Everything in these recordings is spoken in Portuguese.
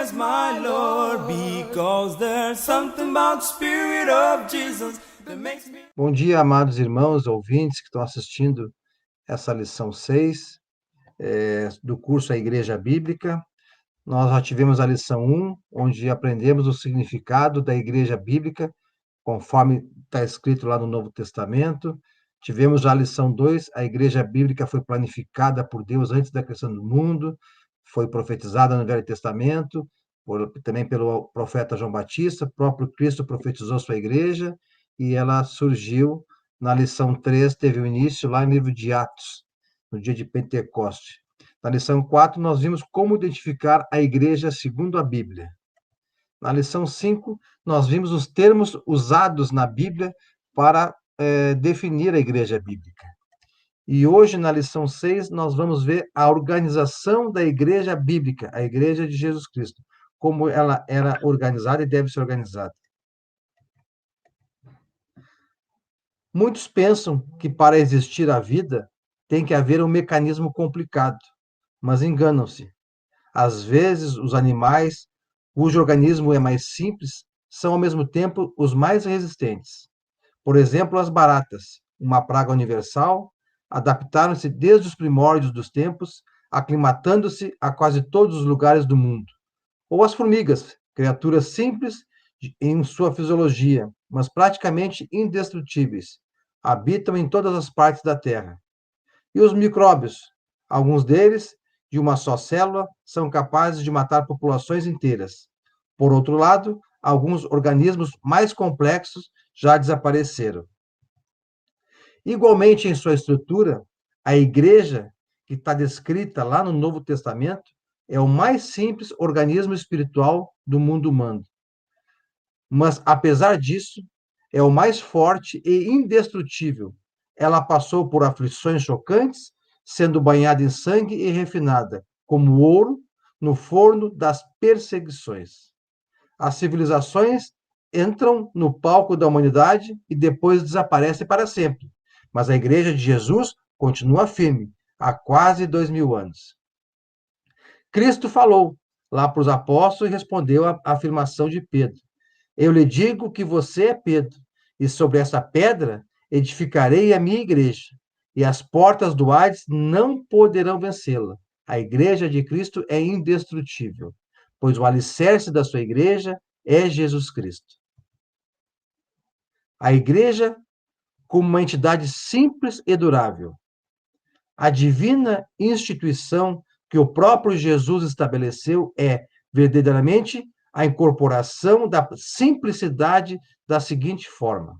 as my Lord, because there's something about the Spirit of Jesus that makes me... Bom dia, amados irmãos, ouvintes que estão assistindo essa lição 6 do curso A Igreja Bíblica. Nós já tivemos a lição 1, onde aprendemos o significado da Igreja Bíblica, conforme está escrito lá no Novo Testamento. Tivemos já a lição 2, a Igreja Bíblica foi planificada por Deus antes da criação do mundo, foi profetizada no Velho Testamento, também pelo profeta João Batista. O próprio Cristo profetizou sua igreja, e ela surgiu na lição 3, teve o início lá no livro de Atos, no dia de Pentecoste. Na lição 4, nós vimos como identificar a igreja segundo a Bíblia. Na lição 5, nós vimos os termos usados na Bíblia para definir a igreja bíblica. E hoje, na lição 6, nós vamos ver a organização da igreja bíblica, a igreja de Jesus Cristo, como ela era organizada e deve ser organizada. Muitos pensam que para existir a vida tem que haver um mecanismo complicado, mas enganam-se. Às vezes, os animais, cujo organismo é mais simples, são ao mesmo tempo os mais resistentes. Por exemplo, as baratas, uma praga universal, adaptaram-se desde os primórdios dos tempos, aclimatando-se a quase todos os lugares do mundo. Ou as formigas, criaturas simples em sua fisiologia, mas praticamente indestrutíveis, habitam em todas as partes da Terra. E os micróbios, alguns deles, de uma só célula, são capazes de matar populações inteiras. Por outro lado, alguns organismos mais complexos já desapareceram. Igualmente, em sua estrutura, a igreja, que está descrita lá no Novo Testamento, é o mais simples organismo espiritual do mundo humano. Mas, apesar disso, é o mais forte e indestrutível. Ela passou por aflições chocantes, sendo banhada em sangue e refinada, como ouro, no forno das perseguições. As civilizações entram no palco da humanidade e depois desaparecem para sempre. Mas a Igreja de Jesus continua firme, há quase 2000 anos. Cristo falou lá para os apóstolos e respondeu à afirmação de Pedro. Eu lhe digo que você é Pedro, e sobre essa pedra edificarei a minha igreja, e as portas do Hades não poderão vencê-la. A igreja de Cristo é indestrutível, pois o alicerce da sua igreja é Jesus Cristo. A igreja como uma entidade simples e durável. A divina instituição que o próprio Jesus estabeleceu é verdadeiramente a incorporação da simplicidade da seguinte forma: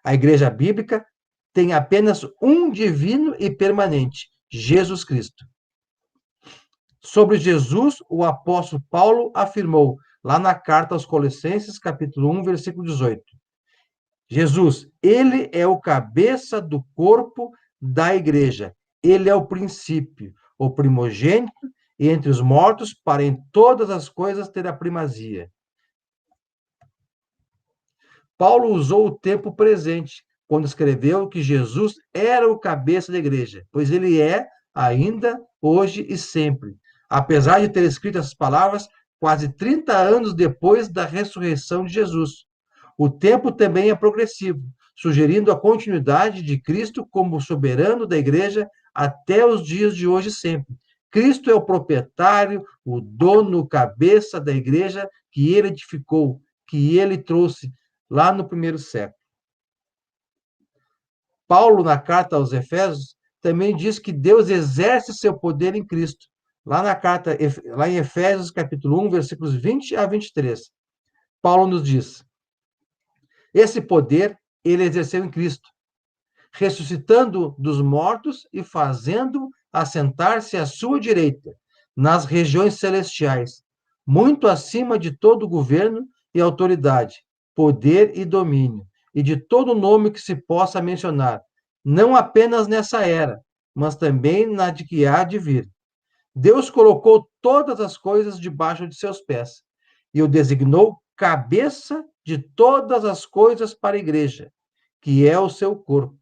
a igreja bíblica tem apenas um divino e permanente, Jesus Cristo. Sobre Jesus, o apóstolo Paulo afirmou, lá na carta aos Colossenses, capítulo 1, versículo 18. Jesus, ele é o cabeça do corpo da igreja. Ele é o princípio, o primogênito entre os mortos, para em todas as coisas ter a primazia. Paulo usou o tempo presente quando escreveu que Jesus era o cabeça da igreja, pois ele é ainda, hoje e sempre. Apesar de ter escrito essas palavras quase 30 anos depois da ressurreição de Jesus. O tempo também é progressivo, sugerindo a continuidade de Cristo como soberano da igreja até os dias de hoje e sempre. Cristo é o proprietário, o dono, o cabeça da igreja que ele edificou, que ele trouxe lá no primeiro século. Paulo, na carta aos Efésios, também diz que Deus exerce seu poder em Cristo. Lá na carta, lá em Efésios, capítulo 1, versículos 20 a 23. Paulo nos diz: esse poder ele exerceu em Cristo, ressuscitando dos mortos e fazendo assentar-se à sua direita, nas regiões celestiais, muito acima de todo governo e autoridade, poder e domínio, e de todo nome que se possa mencionar, não apenas nessa era, mas também na de que há de vir. Deus colocou todas as coisas debaixo de seus pés e o designou cabeça de todas as coisas para a igreja, que é o seu corpo,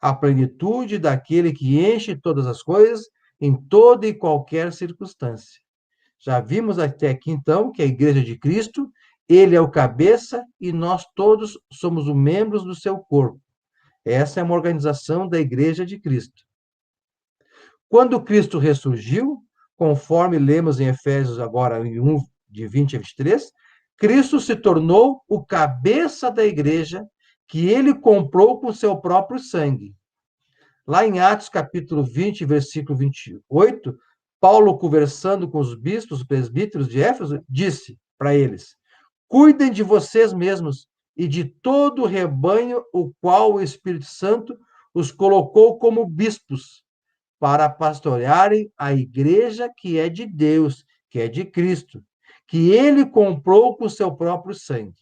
a plenitude daquele que enche todas as coisas em toda e qualquer circunstância. Já vimos até aqui, então, que a Igreja de Cristo, ele é o cabeça e nós todos somos os membros do seu corpo. Essa é uma organização da Igreja de Cristo. Quando Cristo ressurgiu, conforme lemos em Efésios agora em 1, de 20 a 23, Cristo se tornou o cabeça da igreja que ele comprou com seu próprio sangue. Lá em Atos capítulo 20, versículo 28, Paulo, conversando com os bispos, os presbíteros de Éfeso, disse para eles: cuidem de vocês mesmos e de todo o rebanho o qual o Espírito Santo os colocou como bispos, para pastorearem a igreja que é de Deus, que é de Cristo, que ele comprou com seu próprio sangue.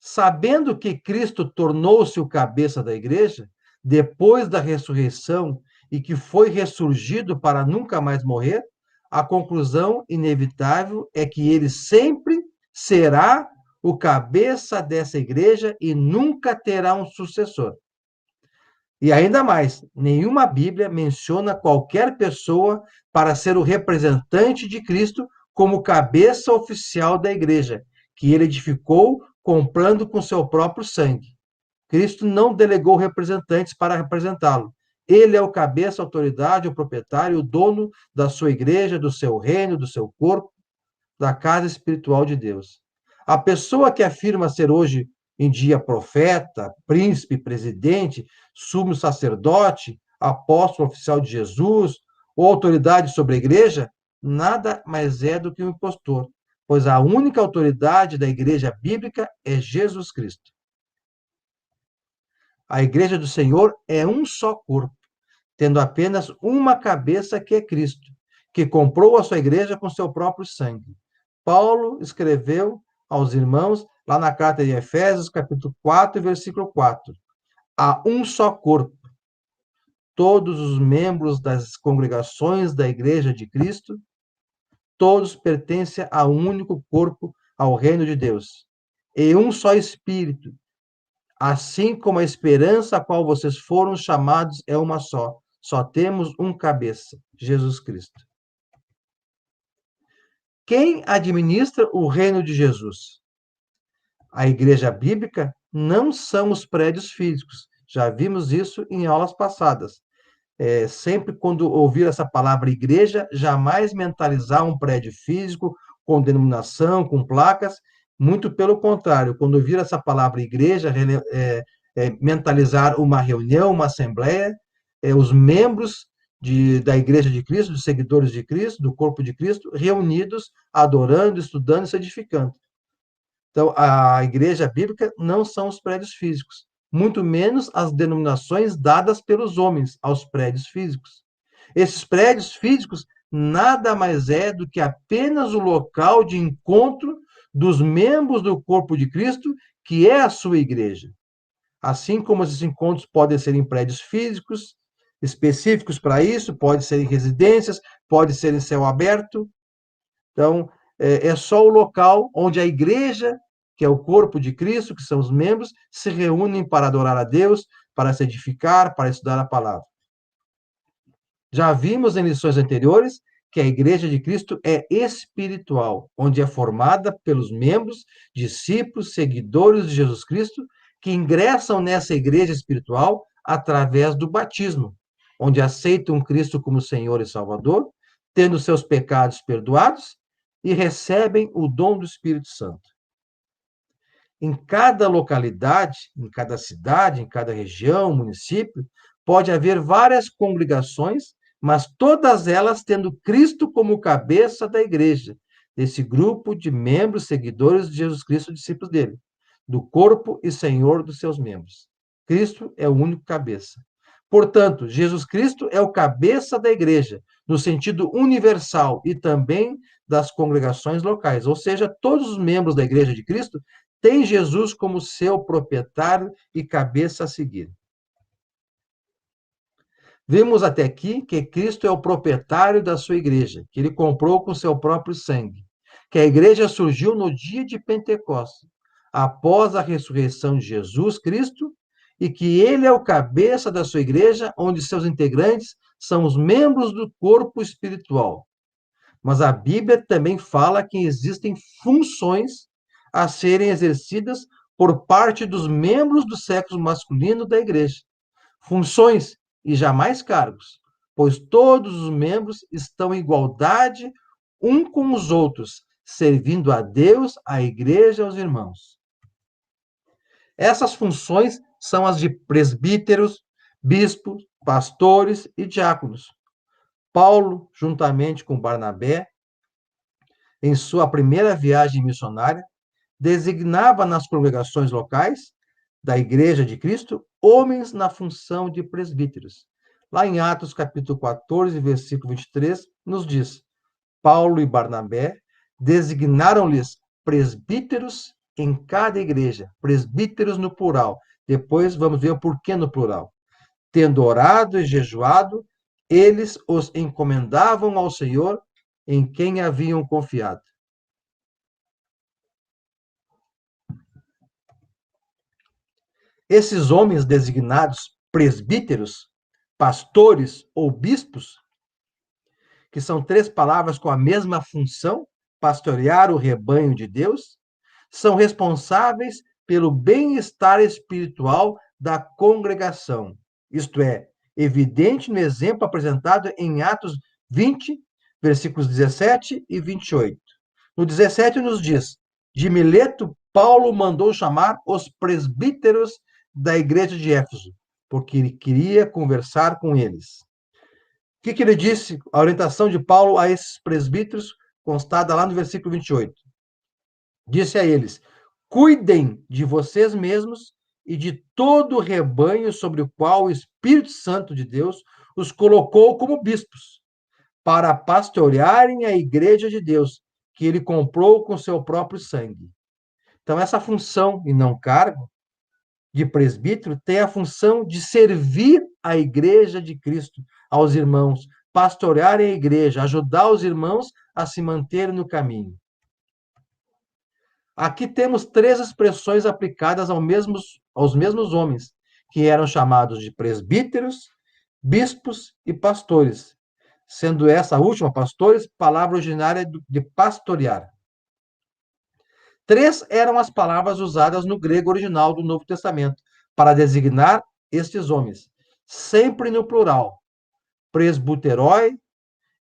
Sabendo que Cristo tornou-se o cabeça da igreja, depois da ressurreição e que foi ressurgido para nunca mais morrer, a conclusão inevitável é que ele sempre será o cabeça dessa igreja e nunca terá um sucessor. E ainda mais, nenhuma Bíblia menciona qualquer pessoa para ser o representante de Cristo como cabeça oficial da igreja, que ele edificou comprando com seu próprio sangue. Cristo não delegou representantes para representá-lo. Ele é o cabeça, a autoridade, o proprietário, o dono da sua igreja, do seu reino, do seu corpo, da casa espiritual de Deus. A pessoa que afirma ser hoje em dia profeta, príncipe, presidente, sumo sacerdote, apóstolo oficial de Jesus, ou autoridade sobre a igreja, nada mais é do que um impostor, pois a única autoridade da igreja bíblica é Jesus Cristo. A igreja do Senhor é um só corpo, tendo apenas uma cabeça que é Cristo, que comprou a sua igreja com seu próprio sangue. Paulo escreveu aos irmãos, lá na carta de Efésios, capítulo 4, versículo 4. Há um só corpo. Todos os membros das congregações da igreja de Cristo, todos pertencem a um único corpo, ao reino de Deus. E um só Espírito, assim como a esperança a qual vocês foram chamados é uma só. Só temos um cabeça, Jesus Cristo. Quem administra o reino de Jesus? A igreja bíblica não são os prédios físicos. Já vimos isso em aulas passadas. Sempre quando ouvir essa palavra igreja, jamais mentalizar um prédio físico com denominação, com placas. Muito pelo contrário, quando ouvir essa palavra igreja, mentalizar uma reunião, uma assembleia, os membros da Igreja de Cristo, dos seguidores de Cristo, do corpo de Cristo, reunidos, adorando, estudando e se edificando. Então, a igreja bíblica não são os prédios físicos, muito menos as denominações dadas pelos homens aos prédios físicos. Esses prédios físicos nada mais é do que apenas o local de encontro dos membros do corpo de Cristo, que é a sua igreja. Assim como esses encontros podem ser em prédios físicos, específicos para isso, pode ser em residências, pode ser em céu aberto. Então, é só o local onde a igreja, que é o corpo de Cristo, que são os membros, se reúnem para adorar a Deus, para se edificar, para estudar a palavra. Já vimos em lições anteriores que a igreja de Cristo é espiritual, onde é formada pelos membros, discípulos, seguidores de Jesus Cristo, que ingressam nessa igreja espiritual através do batismo, onde aceitam Cristo como Senhor e Salvador, tendo seus pecados perdoados e recebem o dom do Espírito Santo. Em cada localidade, em cada cidade, em cada região, município, pode haver várias congregações, mas todas elas tendo Cristo como cabeça da igreja, desse grupo de membros, seguidores de Jesus Cristo, discípulos dele, do corpo e Senhor dos seus membros. Cristo é o único cabeça. Portanto, Jesus Cristo é o cabeça da igreja, no sentido universal e também das congregações locais, ou seja, todos os membros da igreja de Cristo têm Jesus como seu proprietário e cabeça a seguir. Vimos até aqui que Cristo é o proprietário da sua igreja, que ele comprou com seu próprio sangue, que a igreja surgiu no dia de Pentecostes, após a ressurreição de Jesus Cristo, e que ele é o cabeça da sua igreja, onde seus integrantes são os membros do corpo espiritual. Mas a Bíblia também fala que existem funções a serem exercidas por parte dos membros do sexo masculino da igreja. Funções e jamais cargos, pois todos os membros estão em igualdade um com os outros, servindo a Deus, à igreja e aos irmãos. Essas funções são as de presbíteros, bispos, pastores e diáconos. Paulo, juntamente com Barnabé, em sua primeira viagem missionária, designava nas congregações locais da Igreja de Cristo homens na função de presbíteros. Lá em Atos capítulo 14, versículo 23, nos diz: Paulo e Barnabé designaram-lhes presbíteros em cada igreja, presbíteros no plural. Depois vamos ver o porquê no plural. Tendo orado e jejuado, eles os encomendavam ao Senhor em quem haviam confiado. Esses homens designados presbíteros, pastores ou bispos, que são três palavras com a mesma função, pastorear o rebanho de Deus, são responsáveis pelo bem-estar espiritual da congregação. Isto é, evidente no exemplo apresentado em Atos 20, versículos 17 e 28. No 17 nos diz: de Mileto, Paulo mandou chamar os presbíteros da igreja de Éfeso, porque ele queria conversar com eles. O que ele disse? A orientação de Paulo a esses presbíteros, constada lá no versículo 28. Disse a eles: cuidem de vocês mesmos e de todo o rebanho sobre o qual o Espírito Santo de Deus os colocou como bispos, para pastorearem a igreja de Deus, que ele comprou com seu próprio sangue. Então, essa função, e não cargo, de presbítero, tem a função de servir a igreja de Cristo, aos irmãos, pastorear a igreja, ajudar os irmãos a se manterem no caminho. Aqui temos três expressões aplicadas aos mesmos homens, que eram chamados de presbíteros, bispos e pastores, sendo essa última, pastores, palavra originária de pastorear. Três eram as palavras usadas no grego original do Novo Testamento para designar estes homens, sempre no plural: presbuteroi,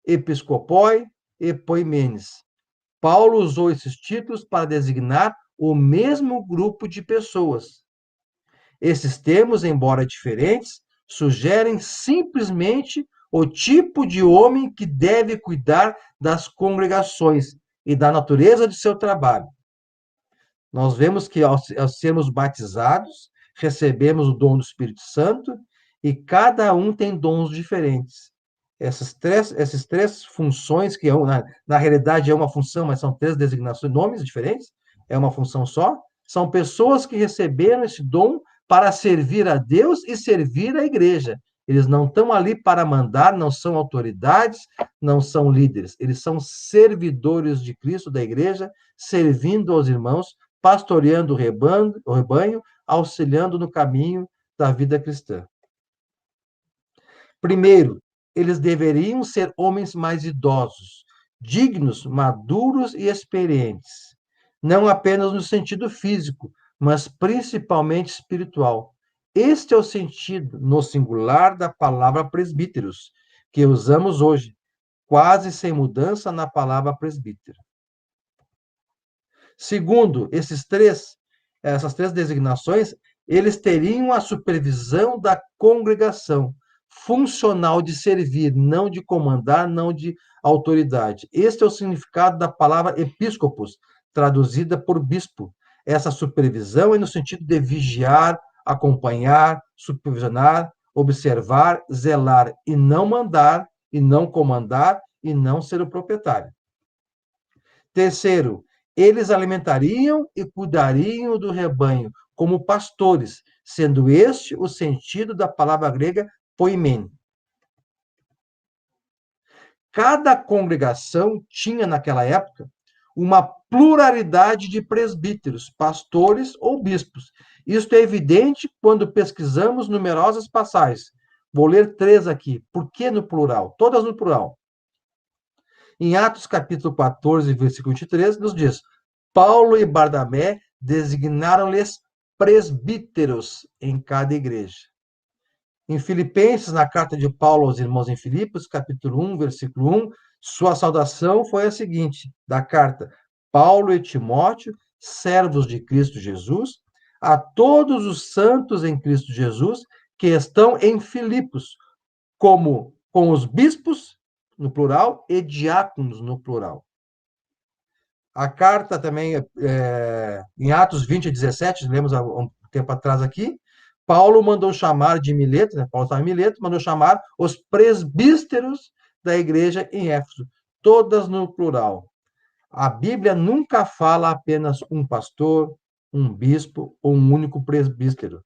episcopoi e poimenes. Paulo usou esses títulos para designar o mesmo grupo de pessoas. Esses termos, embora diferentes, sugerem simplesmente o tipo de homem que deve cuidar das congregações e da natureza de seu trabalho. Nós vemos que, ao sermos batizados, recebemos o dom do Espírito Santo e cada um tem dons diferentes. Essas três funções, que na realidade é uma função, mas são três designações, nomes diferentes, é uma função só, são pessoas que receberam esse dom para servir a Deus e servir a igreja. Eles não estão ali para mandar, não são autoridades, não são líderes. Eles são servidores de Cristo, da igreja, servindo aos irmãos, pastoreando o rebanho, auxiliando no caminho da vida cristã. Primeiro, eles deveriam ser homens mais idosos, dignos, maduros e experientes, não apenas no sentido físico, mas principalmente espiritual. Este é o sentido, no singular, da palavra presbíteros, que usamos hoje, quase sem mudança na palavra presbítero. Segundo, essas três designações, eles teriam a supervisão da congregação, funcional de servir, não de comandar, não de autoridade. Este é o significado da palavra episcopos, traduzida por bispo. Essa supervisão é no sentido de vigiar, acompanhar, supervisionar, observar, zelar, e não mandar, e não comandar, e não ser o proprietário. Terceiro, eles alimentariam e cuidariam do rebanho como pastores, sendo este o sentido da palavra grega poimen. Cada congregação tinha, naquela época, uma pluralidade de presbíteros, pastores ou bispos. Isto é evidente quando pesquisamos numerosas passagens. Vou ler 3 aqui. Por que no plural? Todas no plural. Em Atos capítulo 14, versículo 23, nos diz: Paulo e Barnabé designaram-lhes presbíteros em cada igreja. Em Filipenses, na carta de Paulo aos irmãos em Filipos, capítulo 1, versículo 1, sua saudação foi a seguinte, da carta: Paulo e Timóteo, servos de Cristo Jesus, a todos os santos em Cristo Jesus que estão em Filipos, como com os bispos, no plural, e diáconos, no plural. A carta também, em Atos 20 e 17, lemos há um tempo atrás aqui, Paulo mandou chamar de Mileto, né? Paulo estava em Mileto, mandou chamar os presbíteros da igreja em Éfeso, todas no plural. A Bíblia nunca fala apenas um pastor, um bispo ou um único presbítero,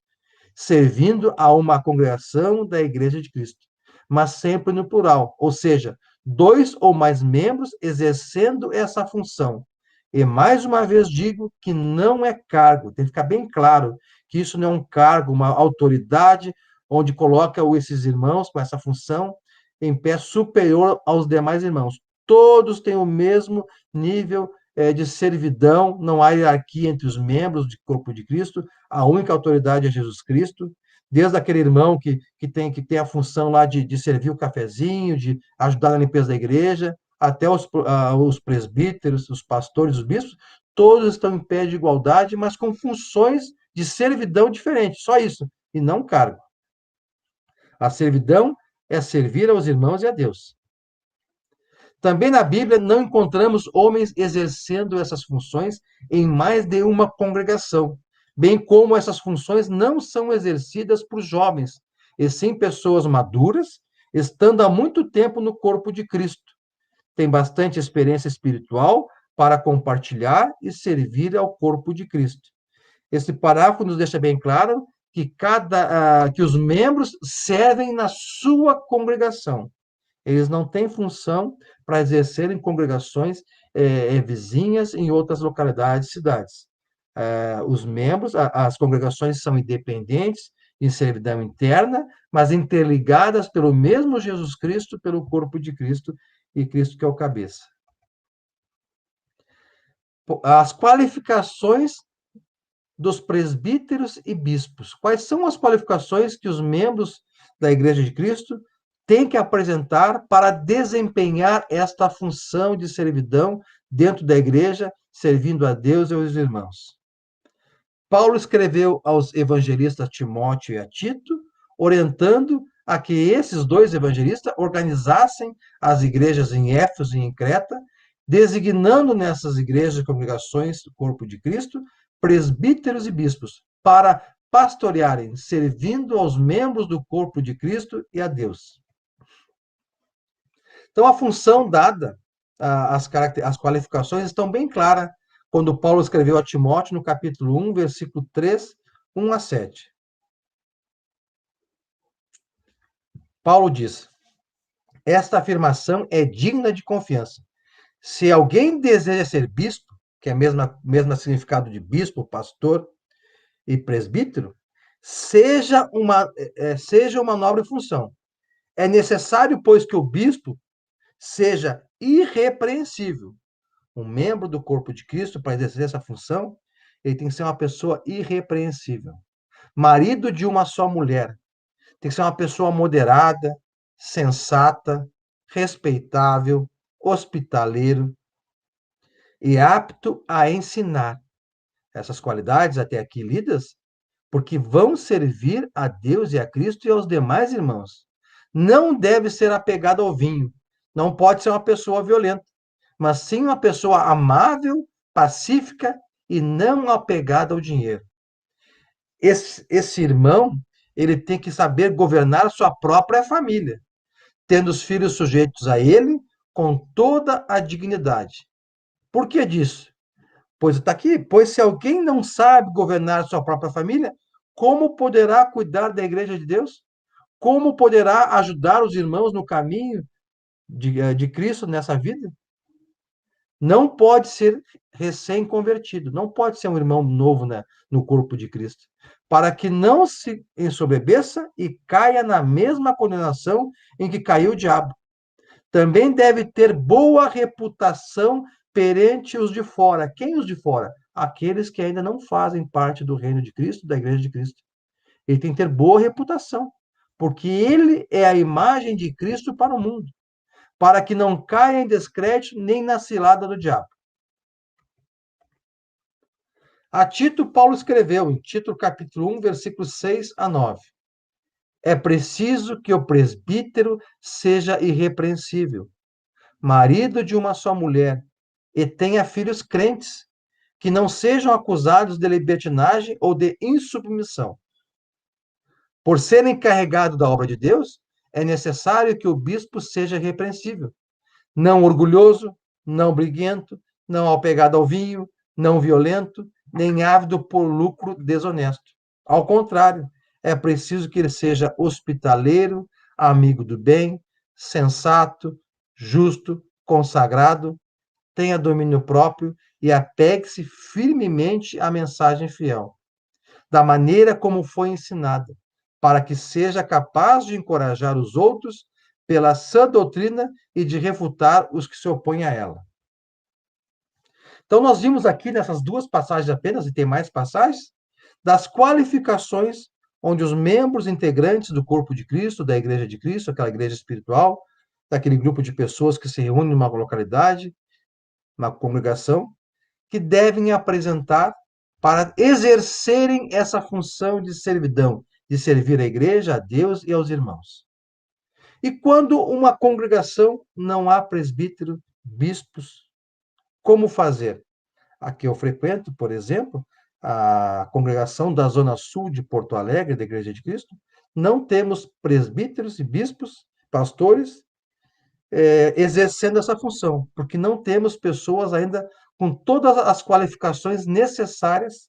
servindo a uma congregação da igreja de Cristo, mas sempre no plural, ou seja, 2 ou mais membros exercendo essa função. E mais uma vez digo que não é cargo, tem que ficar bem claro que isso não é um cargo, uma autoridade, onde coloca esses irmãos com essa função em pé superior aos demais irmãos. Todos têm o mesmo nível de servidão, não há hierarquia entre os membros do corpo de Cristo, a única autoridade é Jesus Cristo, desde aquele irmão que tem a função lá de servir o cafezinho, de ajudar na limpeza da igreja, até os presbíteros, os pastores, os bispos, todos estão em pé de igualdade, mas com funções de servidão diferentes, só isso, e não cargo. A servidão é servir aos irmãos e a Deus. Também na Bíblia não encontramos homens exercendo essas funções em mais de uma congregação, bem como essas funções não são exercidas por jovens, e sim pessoas maduras, estando há muito tempo no corpo de Cristo. Tem bastante experiência espiritual para compartilhar e servir ao corpo de Cristo. Esse parágrafo nos deixa bem claro que os membros servem na sua congregação. Eles não têm função para exercer em congregações vizinhas em outras localidades, cidades. Os membros, as congregações são independentes, em servidão interna, mas interligadas pelo mesmo Jesus Cristo, pelo corpo de Cristo, e Cristo que é o cabeça. As qualificações dos presbíteros e bispos. Quais são as qualificações que os membros da Igreja de Cristo têm que apresentar para desempenhar esta função de servidão dentro da igreja, servindo a Deus e aos irmãos? Paulo escreveu aos evangelistas Timóteo e a Tito, orientando a que esses 2 evangelistas organizassem as igrejas em Éfeso e em Creta, designando nessas igrejas e congregações do corpo de Cristo presbíteros e bispos, para pastorearem, servindo aos membros do corpo de Cristo e a Deus. Então, a função dada, as qualificações estão bem claras quando Paulo escreveu a Timóteo no capítulo 1, versículo 3, 1 a 7. Paulo diz: esta afirmação é digna de confiança. Se alguém deseja ser bispo, que é o mesmo significado de bispo, pastor e presbítero, seja uma nobre função. É necessário, pois, que o bispo seja irrepreensível. Um membro do corpo de Cristo, para exercer essa função, ele tem que ser uma pessoa irrepreensível. Marido de uma só mulher. Tem que ser uma pessoa moderada, sensata, respeitável, hospitaleiro e apto a ensinar. Essas qualidades até aqui lidas, porque vão servir a Deus e a Cristo e aos demais irmãos. Não deve ser apegado ao vinho. Não pode ser uma pessoa violenta, mas sim uma pessoa amável, pacífica e não apegada ao dinheiro. Esse irmão, ele tem que saber governar sua própria família, tendo os filhos sujeitos a ele com toda a dignidade. Por que disso? Pois está aqui, pois se alguém não sabe governar sua própria família, como poderá cuidar da igreja de Deus? Como poderá ajudar os irmãos no caminho de Cristo nessa vida? Não pode ser recém-convertido, não pode ser um irmão novo, né, no corpo de Cristo. para que não se ensoberbeça e caia na mesma condenação em que caiu o diabo. Também deve ter boa reputação perante os de fora. Quem os de fora? Aqueles que ainda não fazem parte do reino de Cristo, da igreja de Cristo. Ele tem que ter boa reputação, porque ele é a imagem de Cristo para o mundo, para que não caia em descrédito nem na cilada do diabo. A Tito, Paulo escreveu, em Tito capítulo 1, versículos 6 a 9. É preciso que o presbítero seja irrepreensível, marido de uma só mulher, e tenha filhos crentes, que não sejam acusados de libertinagem ou de insubmissão. Por ser encarregado da obra de Deus, é necessário que o bispo seja irrepreensível, não orgulhoso, não briguento, não apegado ao vinho, não violento, nem ávido por lucro desonesto. Ao contrário, é preciso que ele seja hospitaleiro, amigo do bem, sensato, justo, consagrado, tenha domínio próprio e apegue-se firmemente à mensagem fiel, da maneira como foi ensinada, para que seja capaz de encorajar os outros pela sã doutrina e de refutar os que se opõem a ela. Então, nós vimos aqui nessas duas passagens apenas, e tem mais passagens, das qualificações onde os membros integrantes do corpo de Cristo, da igreja de Cristo, aquela igreja espiritual, daquele grupo de pessoas que se reúnem numa localidade, uma congregação, que devem apresentar para exercerem essa função de servidão, de servir a igreja, a Deus e aos irmãos. E quando uma congregação não há presbítero, bispos, como fazer? Aqui eu frequento, por exemplo, a congregação da Zona Sul de Porto Alegre, da Igreja de Cristo. Não temos presbíteros e bispos, pastores, exercendo essa função, porque não temos pessoas ainda com todas as qualificações necessárias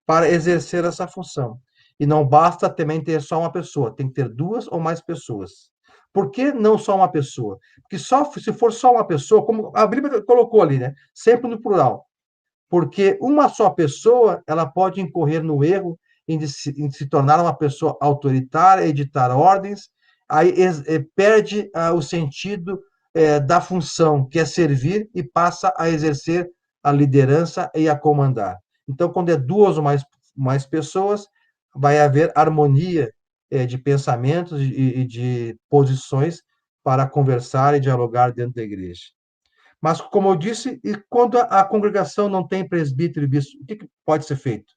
para exercer essa função. E não basta também ter só uma pessoa, tem que ter duas ou mais pessoas. Por que não só uma pessoa? Porque se for só uma pessoa, como a Bíblia colocou ali, né? Sempre no plural. Porque uma só pessoa, ela pode incorrer no erro em se tornar uma pessoa autoritária, editar ordens, aí perde o sentido da função, que é servir, e passa a exercer a liderança e a comandar. Então, quando é duas ou mais pessoas, vai haver harmonia de pensamentos e de posições para conversar e dialogar dentro da igreja. Mas, como eu disse, e quando a congregação não tem presbítero e bispo, o que pode ser feito?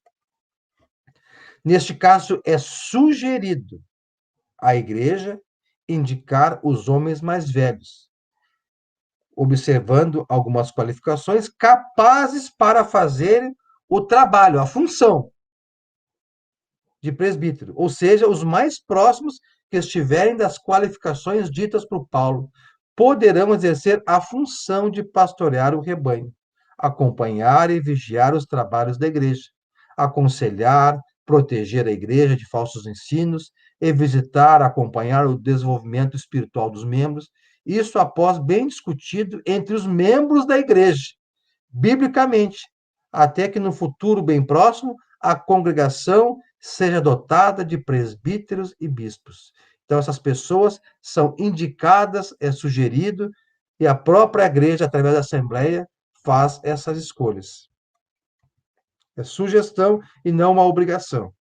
Neste caso, é sugerido à igreja indicar os homens mais velhos, observando algumas qualificações capazes para fazer o trabalho, a função de presbítero, ou seja, os mais próximos que estiverem das qualificações ditas por Paulo, poderão exercer a função de pastorear o rebanho, acompanhar e vigiar os trabalhos da igreja, aconselhar, proteger a igreja de falsos ensinos e visitar, acompanhar o desenvolvimento espiritual dos membros, isso após bem discutido entre os membros da igreja, biblicamente, até que no futuro bem próximo a congregação seja dotada de presbíteros e bispos. Então, essas pessoas são indicadas, é sugerido, e a própria igreja, através da Assembleia, faz essas escolhas. É sugestão e não uma obrigação.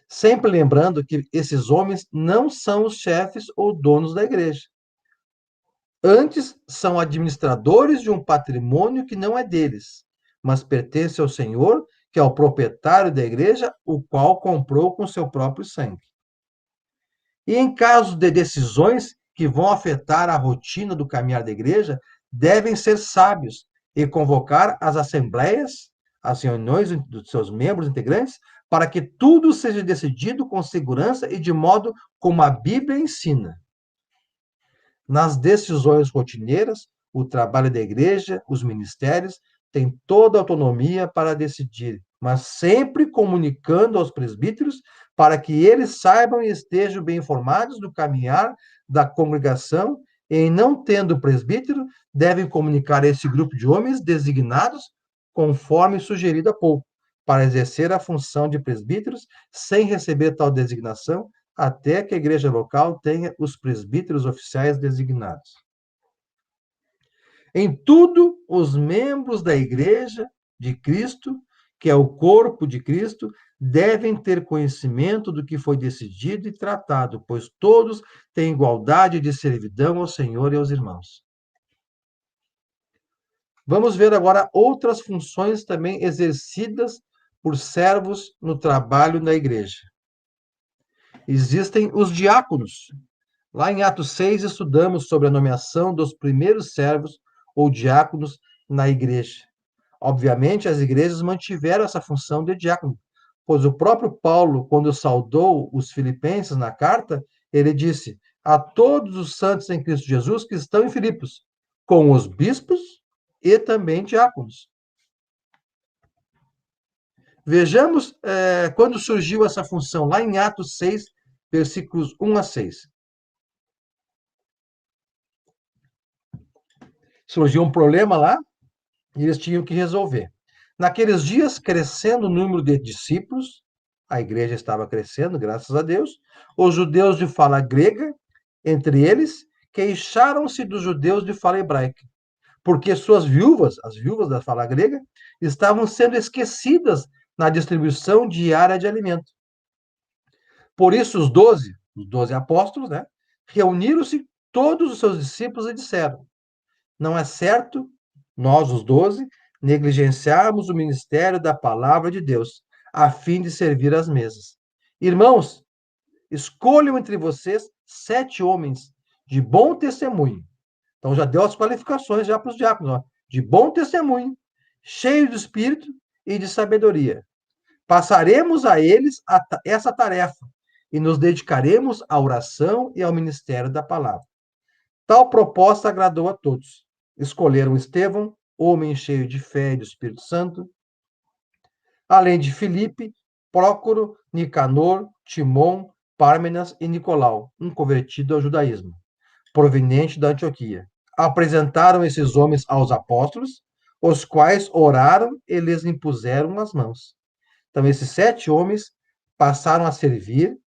Sempre lembrando que esses homens não são os chefes ou donos da igreja. Antes, são administradores de um patrimônio que não é deles, mas pertence ao Senhor, que é o proprietário da igreja, o qual comprou com seu próprio sangue. E em caso de decisões que vão afetar a rotina do caminhar da igreja, devem ser sábios e convocar as assembleias, as reuniões dos seus membros integrantes, para que tudo seja decidido com segurança e de modo como a Bíblia ensina. Nas decisões rotineiras, o trabalho da igreja, os ministérios, têm toda a autonomia para decidir, mas sempre comunicando aos presbíteros para que eles saibam e estejam bem informados do caminhar da congregação, e, não tendo presbítero, devem comunicar a esse grupo de homens designados conforme sugerido há pouco, para exercer a função de presbíteros sem receber tal designação, até que a igreja local tenha os presbíteros oficiais designados. Em tudo, os membros da igreja de Cristo, que é o corpo de Cristo, devem ter conhecimento do que foi decidido e tratado, pois todos têm igualdade de servidão ao Senhor e aos irmãos. Vamos ver agora outras funções também exercidas por servos no trabalho na igreja. Existem os diáconos. Lá em Atos 6, estudamos sobre a nomeação dos primeiros servos ou diáconos na igreja. Obviamente, as igrejas mantiveram essa função de diácono, pois o próprio Paulo, quando saudou os filipenses na carta, ele disse: a todos os santos em Cristo Jesus que estão em Filipos, com os bispos e também diáconos. Vejamos quando surgiu essa função, lá em Atos 6, versículos 1 a 6. Surgiu um problema lá e eles tinham que resolver. Naqueles dias, crescendo o número de discípulos, a igreja estava crescendo, graças a Deus, os judeus de fala grega, entre eles, queixaram-se dos judeus de fala hebraica, porque suas viúvas, as viúvas da fala grega, estavam sendo esquecidas na distribuição diária de alimento. Por isso, os 12 apóstolos, reuniram-se todos os seus discípulos e disseram: não é certo, nós, os 12, negligenciarmos o ministério da palavra de Deus, a fim de servir às mesas. Irmãos, escolham entre vocês 7 homens de bom testemunho. Então, já deu as qualificações já para os diáconos, de bom testemunho, cheios de espírito e de sabedoria. Passaremos a eles essa tarefa e nos dedicaremos à oração e ao ministério da palavra. Tal proposta agradou a todos. Escolheram Estevão, homem cheio de fé e do Espírito Santo, além de Filipe, Prócoro, Nicanor, Timon, Pármenas e Nicolau, um convertido ao judaísmo, proveniente da Antioquia. Apresentaram esses homens aos apóstolos, os quais oraram e lhes impuseram as mãos. Então, esses 7 homens passaram a servir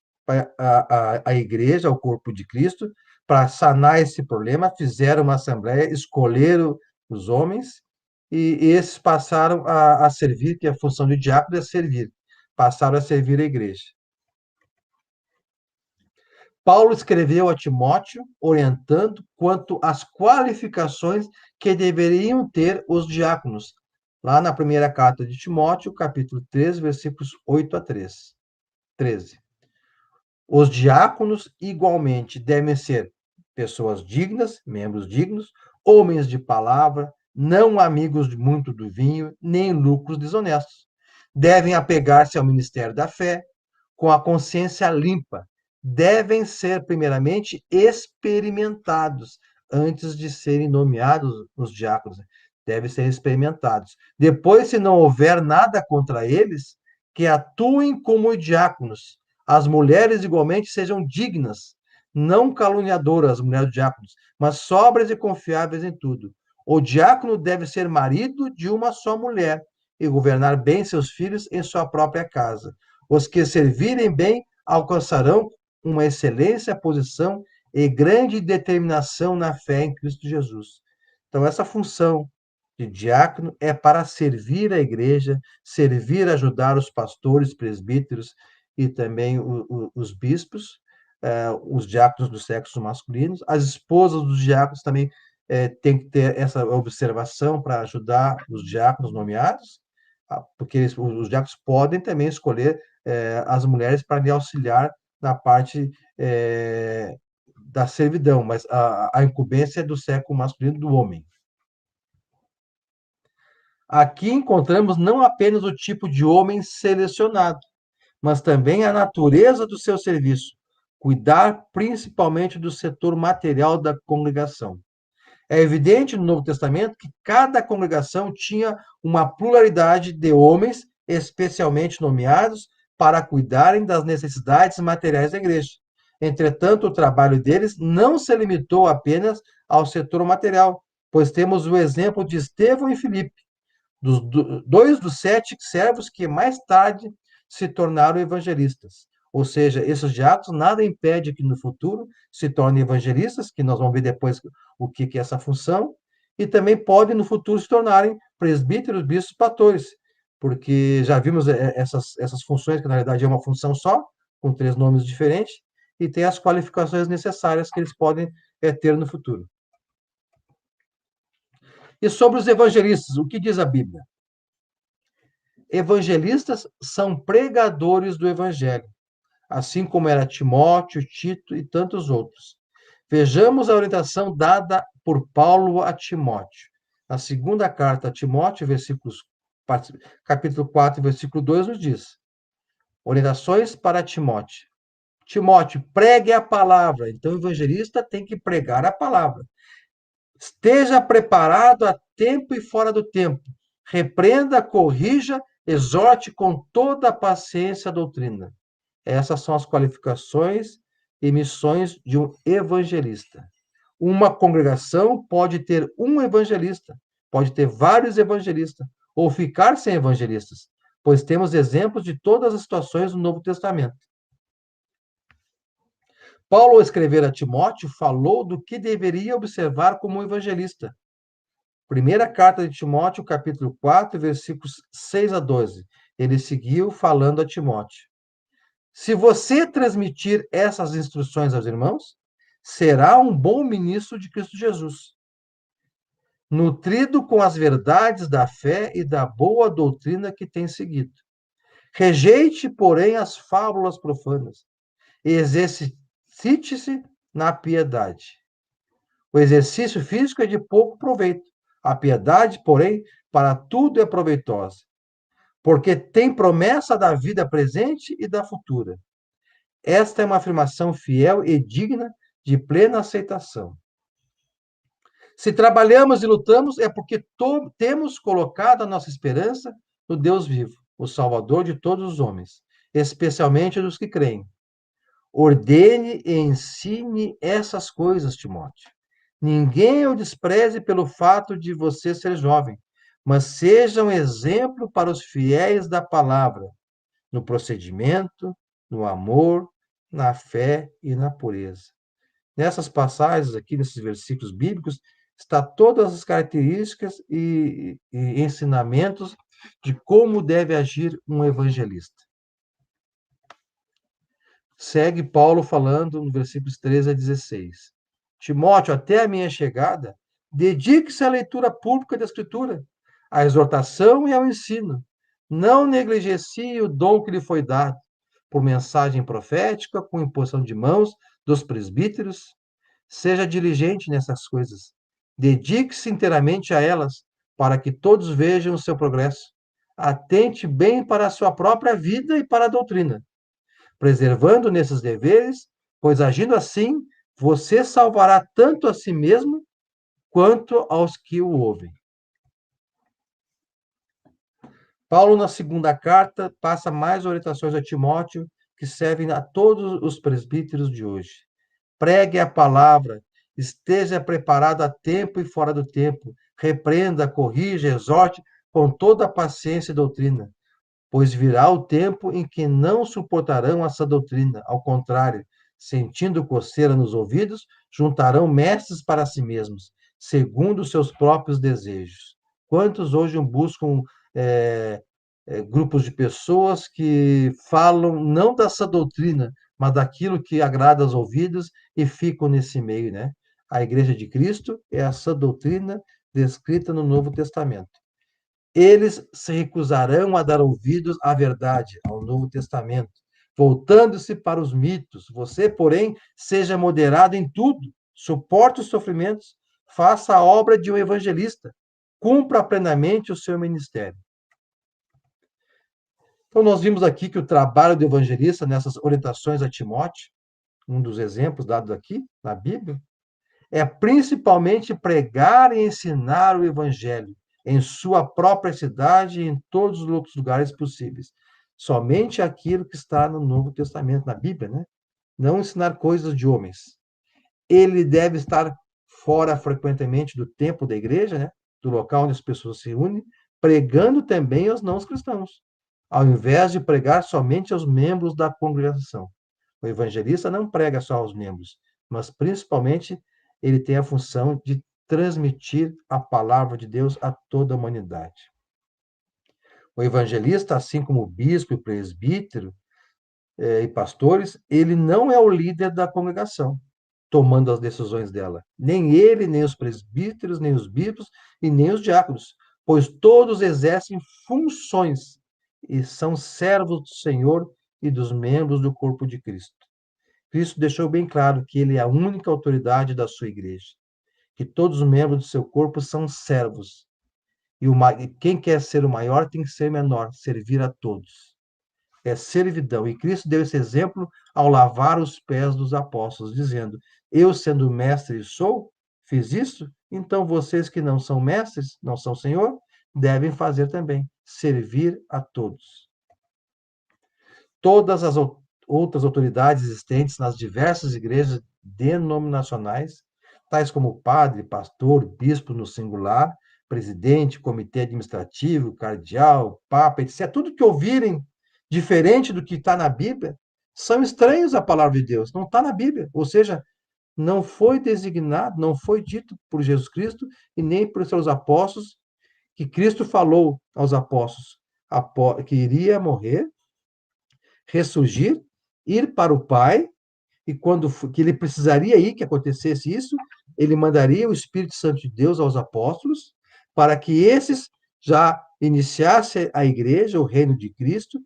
a igreja, ao corpo de Cristo, para sanar esse problema, fizeram uma assembleia, escolheram os homens, e esses passaram a servir, que a função de diácono é servir, passaram a servir a igreja. Paulo escreveu a Timóteo, orientando quanto às qualificações que deveriam ter os diáconos, lá na primeira carta de Timóteo, capítulo 3, versículos 8 a 13. Os diáconos, igualmente, devem ser pessoas dignas, membros dignos, homens de palavra, não amigos muito do vinho, nem lucros desonestos. Devem apegar-se ao ministério da fé, com a consciência limpa. Devem ser, primeiramente, experimentados antes de serem nomeados os diáconos. Devem ser experimentados. Depois, se não houver nada contra eles, que atuem como diáconos. As mulheres, igualmente, sejam dignas, não caluniadoras, as mulheres diáconos, mas sóbrias e confiáveis em tudo. O diácono deve ser marido de uma só mulher e governar bem seus filhos em sua própria casa. Os que servirem bem alcançarão uma excelência, posição e grande determinação na fé em Cristo Jesus. Então, essa função de diácono é para servir a igreja, servir, ajudar os pastores, presbíteros e também os bispos, os diáconos do sexo masculino. As esposas dos diáconos também têm que ter essa observação para ajudar os diáconos nomeados, porque os diáconos podem também escolher as mulheres para lhe auxiliar na parte da servidão, mas a incumbência é do sexo masculino, do homem. Aqui encontramos não apenas o tipo de homem selecionado, mas também a natureza do seu serviço, cuidar principalmente do setor material da congregação. É evidente no Novo Testamento que cada congregação tinha uma pluralidade de homens especialmente nomeados para cuidarem das necessidades materiais da igreja. Entretanto, o trabalho deles não se limitou apenas ao setor material, pois temos o exemplo de Estevão e Filipe, Dois dos 7 servos que mais tarde se tornaram evangelistas. Ou seja, esses de Atos nada impede que no futuro se tornem evangelistas, que nós vamos ver depois o que é essa função, e também podem no futuro se tornarem presbíteros, bispos, pastores, porque já vimos essas funções, que na verdade é uma função só, com 3 nomes diferentes, e tem as qualificações necessárias que eles podem ter no futuro. E sobre os evangelistas, o que diz a Bíblia? Evangelistas são pregadores do evangelho, assim como era Timóteo, Tito e tantos outros. Vejamos a orientação dada por Paulo a Timóteo. Na segunda carta a Timóteo, capítulo 4, versículo 2, nos diz: orientações para Timóteo. Timóteo, pregue a palavra. Então, o evangelista tem que pregar a palavra. Esteja preparado a tempo e fora do tempo. Repreenda, corrija, exorte com toda a paciência a doutrina. Essas são as qualificações e missões de um evangelista. Uma congregação pode ter um evangelista, pode ter vários evangelistas, ou ficar sem evangelistas, pois temos exemplos de todas as situações do Novo Testamento. Paulo, ao escrever a Timóteo, falou do que deveria observar como evangelista. Primeira carta de Timóteo, capítulo 4, versículos 6 a 12. Ele seguiu falando a Timóteo: se você transmitir essas instruções aos irmãos, será um bom ministro de Cristo Jesus, nutrido com as verdades da fé e da boa doutrina que tem seguido. Rejeite, porém, as fábulas profanas e exercite-se na piedade. O exercício físico é de pouco proveito. A piedade, porém, para tudo é proveitosa, porque tem promessa da vida presente e da futura. Esta é uma afirmação fiel e digna de plena aceitação. Se trabalhamos e lutamos, é porque temos colocado a nossa esperança no Deus vivo, o Salvador de todos os homens, especialmente dos que creem. Ordene e ensine essas coisas, Timóteo. Ninguém o despreze pelo fato de você ser jovem, mas seja um exemplo para os fiéis da palavra, no procedimento, no amor, na fé e na pureza. Nessas passagens aqui, nesses versículos bíblicos, está todas as características e ensinamentos de como deve agir um evangelista. Segue Paulo falando no versículos 13 a 16. Timóteo, até a minha chegada, dedique-se à leitura pública da Escritura, à exortação e ao ensino. Não negligencie o dom que lhe foi dado, por mensagem profética, com imposição de mãos dos presbíteros. Seja diligente nessas coisas. Dedique-se inteiramente a elas, para que todos vejam o seu progresso. Atente bem para a sua própria vida e para a doutrina, preservando nesses deveres, pois agindo assim, você salvará tanto a si mesmo quanto aos que o ouvem. Paulo, na segunda carta, passa mais orientações a Timóteo, que servem a todos os presbíteros de hoje. Pregue a palavra, esteja preparado a tempo e fora do tempo, repreenda, corrija, exorte com toda a paciência e doutrina, pois virá o tempo em que não suportarão essa doutrina, ao contrário, sentindo coceira nos ouvidos, juntarão mestres para si mesmos, segundo os seus próprios desejos. Quantos hoje buscam grupos de pessoas que falam não dessa doutrina, mas daquilo que agrada aos ouvidos e ficam nesse meio, né? A Igreja de Cristo é essa doutrina descrita no Novo Testamento. Eles se recusarão a dar ouvidos à verdade, ao Novo Testamento, voltando-se para os mitos. Você, porém, seja moderado em tudo, suporte os sofrimentos, faça a obra de um evangelista, cumpra plenamente o seu ministério. Então, nós vimos aqui que o trabalho do evangelista, nessas orientações a Timóteo, um dos exemplos dados aqui na Bíblia, é principalmente pregar e ensinar o evangelho em sua própria cidade e em todos os outros lugares possíveis. Somente aquilo que está no Novo Testamento, na Bíblia, né? Não ensinar coisas de homens. Ele deve estar fora frequentemente do templo da igreja, né? Do local onde as pessoas se unem, pregando também aos não cristãos, ao invés de pregar somente aos membros da congregação. O evangelista não prega só aos membros, mas principalmente ele tem a função de transmitir a palavra de Deus a toda a humanidade. O evangelista, assim como o bispo e o presbítero e pastores, ele não é o líder da congregação, tomando as decisões dela. Nem ele, nem os presbíteros, nem os bispos e nem os diáconos, pois todos exercem funções e são servos do Senhor e dos membros do corpo de Cristo. Cristo deixou bem claro que ele é a única autoridade da sua igreja, que todos os membros do seu corpo são servos. E quem quer ser o maior tem que ser menor, servir a todos. É servidão. E Cristo deu esse exemplo ao lavar os pés dos apóstolos, dizendo: Eu, sendo mestre sou, fiz isso, então vocês que não são mestres, não são senhor, devem fazer também, servir a todos. Todas as outras autoridades existentes nas diversas igrejas denominacionais, tais como padre, pastor, bispo no singular, presidente, comitê administrativo, cardeal, papa, etc., tudo que ouvirem diferente do que está na Bíblia, são estranhos à palavra de Deus, não está na Bíblia, ou seja, não foi designado, não foi dito por Jesus Cristo e nem por seus apóstolos, que Cristo falou aos apóstolos que iria morrer, ressurgir, ir para o Pai, e quando que ele precisaria ir, que acontecesse isso, ele mandaria o Espírito Santo de Deus aos apóstolos, para que esses já iniciassem a igreja, o reino de Cristo,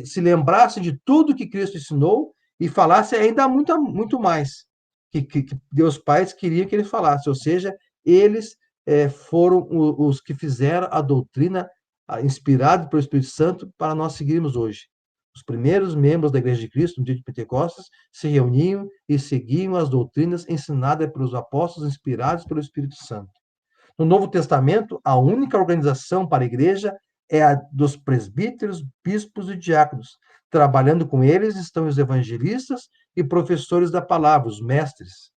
se lembrassem de tudo que Cristo ensinou e falassem ainda muito mais que Deus Pai queria que ele falasse, ou seja, eles foram os que fizeram a doutrina inspirada pelo Espírito Santo para nós seguirmos hoje. Os primeiros membros da Igreja de Cristo, no dia de Pentecostes, se reuniam e seguiam as doutrinas ensinadas pelos apóstolos inspirados pelo Espírito Santo. No Novo Testamento, a única organização para a igreja é a dos presbíteros, bispos e diáconos. Trabalhando com eles estão os evangelistas e professores da palavra, os mestres.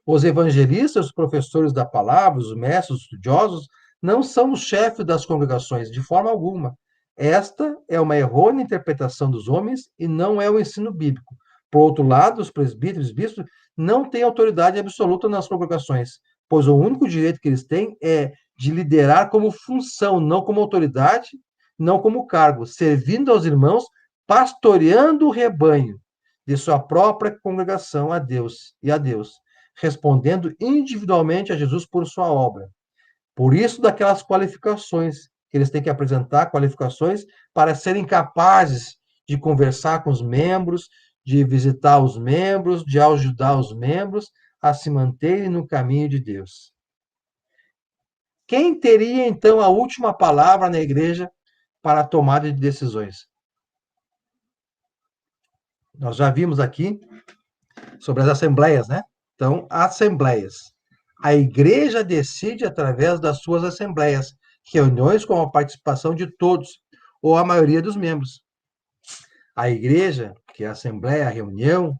Os evangelistas, os professores da palavra, os mestres, os estudiosos, não são os chefes das congregações, de forma alguma. Esta é uma errônea interpretação dos homens e não é o ensino bíblico. Por outro lado, os presbíteros e bispos não têm autoridade absoluta nas congregações, pois o único direito que eles têm é de liderar como função, não como autoridade, não como cargo, servindo aos irmãos, pastoreando o rebanho de sua própria congregação a Deus, respondendo individualmente a Jesus por sua obra. Por isso, daquelas qualificações, que eles têm que apresentar qualificações para serem capazes de conversar com os membros, de visitar os membros, de ajudar os membros a se manterem no caminho de Deus. Quem teria, então, a última palavra na igreja para a tomada de decisões? Nós já vimos aqui sobre as assembleias, né? Então, assembleias. A igreja decide através das suas assembleias, reuniões com a participação de todos, ou a maioria dos membros. A igreja, que é a assembleia, a reunião,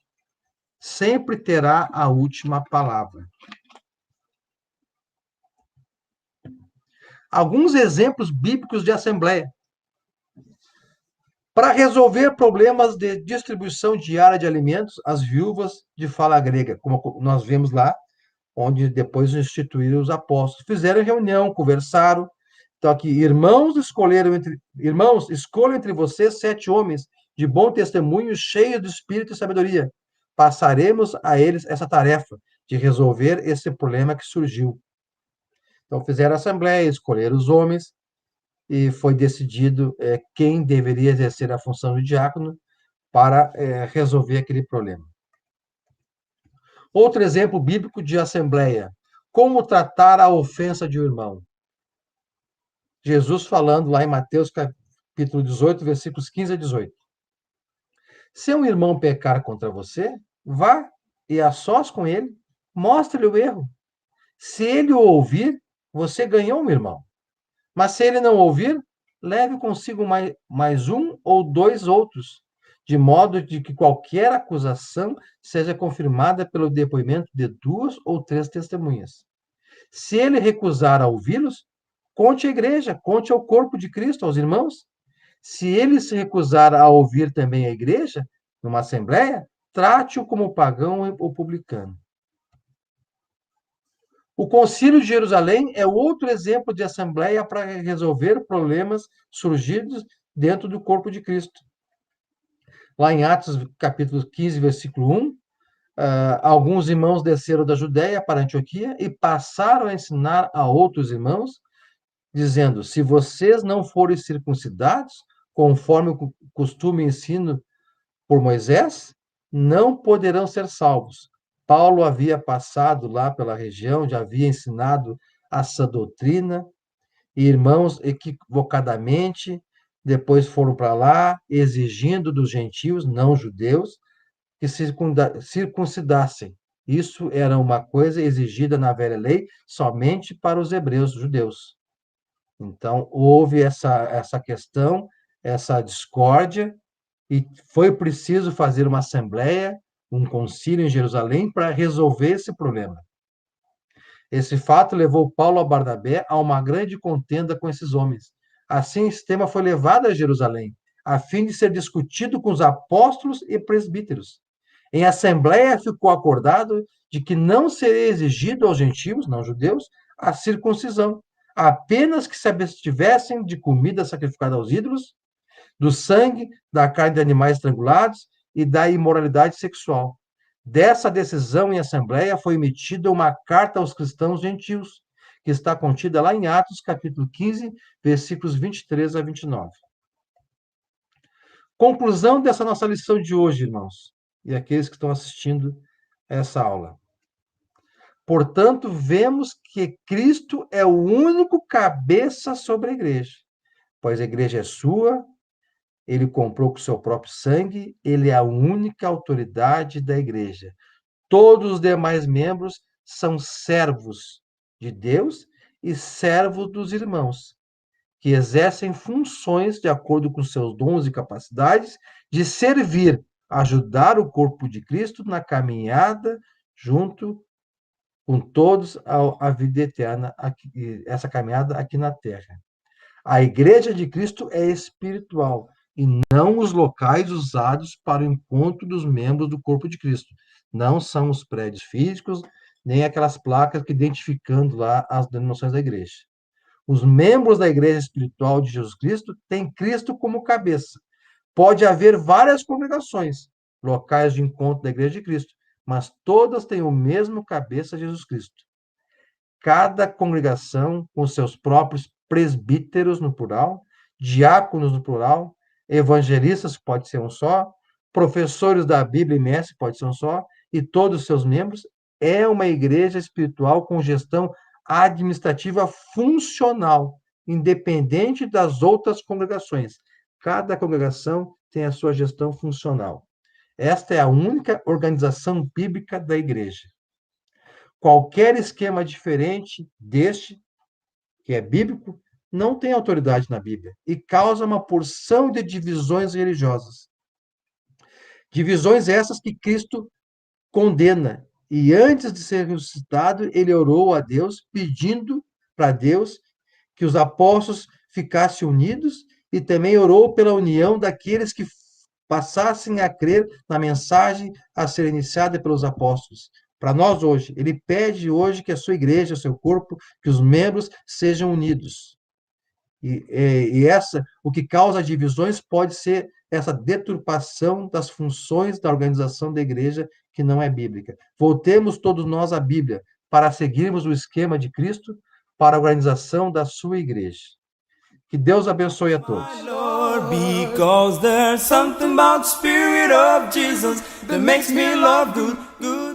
sempre terá a última palavra. Alguns exemplos bíblicos de assembleia. Para resolver problemas de distribuição diária de alimentos às viúvas de fala grega, como nós vemos lá, onde depois instituíram os apóstolos. Fizeram reunião, conversaram. Então, aqui, irmãos, escolham entre vocês 7 homens de bom testemunho, cheios de espírito e sabedoria. Passaremos a eles essa tarefa de resolver esse problema que surgiu. Então, fizeram a assembleia, escolheram os homens, e foi decidido quem deveria exercer a função de diácono para resolver aquele problema. Outro exemplo bíblico de assembleia. Como tratar a ofensa de um irmão? Jesus falando lá em Mateus capítulo 18, versículos 15 a 18. Se um irmão pecar contra você, vá e a sós com ele, mostre-lhe o erro. Se ele o ouvir, você ganhou um irmão. Mas se ele não ouvir, leve consigo mais um ou 2 outros, de modo de que qualquer acusação seja confirmada pelo depoimento de 2 ou 3 testemunhas. Se ele recusar a ouvi-los, conte à igreja, conte ao corpo de Cristo, aos irmãos. Se ele se recusar a ouvir também a igreja, numa assembleia, trate-o como pagão ou publicano. O Concílio de Jerusalém é outro exemplo de assembleia para resolver problemas surgidos dentro do corpo de Cristo. Lá em Atos, capítulo 15, versículo 1, alguns irmãos desceram da Judéia para Antioquia e passaram a ensinar a outros irmãos, dizendo: se vocês não forem circuncidados, conforme o costume e ensino por Moisés, não poderão ser salvos. Paulo havia passado lá pela região, já havia ensinado essa doutrina, e irmãos equivocadamente depois foram para lá, exigindo dos gentios, não judeus, que circuncidassem. Isso era uma coisa exigida na velha lei somente para os hebreus, judeus. Então, houve essa questão, essa discórdia, e foi preciso fazer uma assembleia, um concílio em Jerusalém para resolver esse problema. Esse fato levou Paulo a Barnabé a uma grande contenda com esses homens. Assim, esse tema foi levado a Jerusalém, a fim de ser discutido com os apóstolos e presbíteros. Em assembleia ficou acordado de que não seria exigido aos gentios, não judeus, a circuncisão, apenas que se abstivessem de comida sacrificada aos ídolos, do sangue, da carne de animais estrangulados e da imoralidade sexual. Dessa decisão em assembleia foi emitida uma carta aos cristãos gentios, que está contida lá em Atos, capítulo 15, versículos 23 a 29. Conclusão dessa nossa lição de hoje, irmãos, e aqueles que estão assistindo essa aula. Portanto, vemos que Cristo é o único cabeça sobre a igreja, pois a igreja é sua, ele comprou com seu próprio sangue, ele é a única autoridade da igreja. Todos os demais membros são servos de Deus e servos dos irmãos, que exercem funções de acordo com seus dons e capacidades de servir, ajudar o corpo de Cristo na caminhada junto com todos à vida eterna, essa caminhada aqui na terra. A igreja de Cristo é espiritual e não os locais usados para o encontro dos membros do corpo de Cristo. Não são os prédios físicos, nem aquelas placas que identificando lá as denominações da igreja. Os membros da igreja espiritual de Jesus Cristo têm Cristo como cabeça. Pode haver várias congregações, locais de encontro da igreja de Cristo, mas todas têm o mesmo cabeça, Jesus Cristo. Cada congregação com seus próprios presbíteros no plural, diáconos no plural, evangelistas pode ser um só, professores da Bíblia e mestre pode ser um só, e todos os seus membros, é uma igreja espiritual com gestão administrativa funcional, independente das outras congregações. Cada congregação tem a sua gestão funcional. Esta é a única organização bíblica da igreja. Qualquer esquema diferente deste, que é bíblico, não tem autoridade na Bíblia e causa uma porção de divisões religiosas. Divisões essas que Cristo condena. E antes de ser ressuscitado, ele orou a Deus, pedindo para Deus que os apóstolos ficassem unidos e também orou pela união daqueles que passassem a crer na mensagem a ser iniciada pelos apóstolos. Para nós hoje, ele pede hoje que a sua igreja, o seu corpo, que os membros sejam unidos. O que causa divisões pode ser essa deturpação das funções da organização da igreja que não é bíblica. Voltemos todos nós à Bíblia para seguirmos o esquema de Cristo para a organização da sua igreja. Que Deus abençoe a todos. My Lord, because there's something about the Spirit of Jesus that makes me love good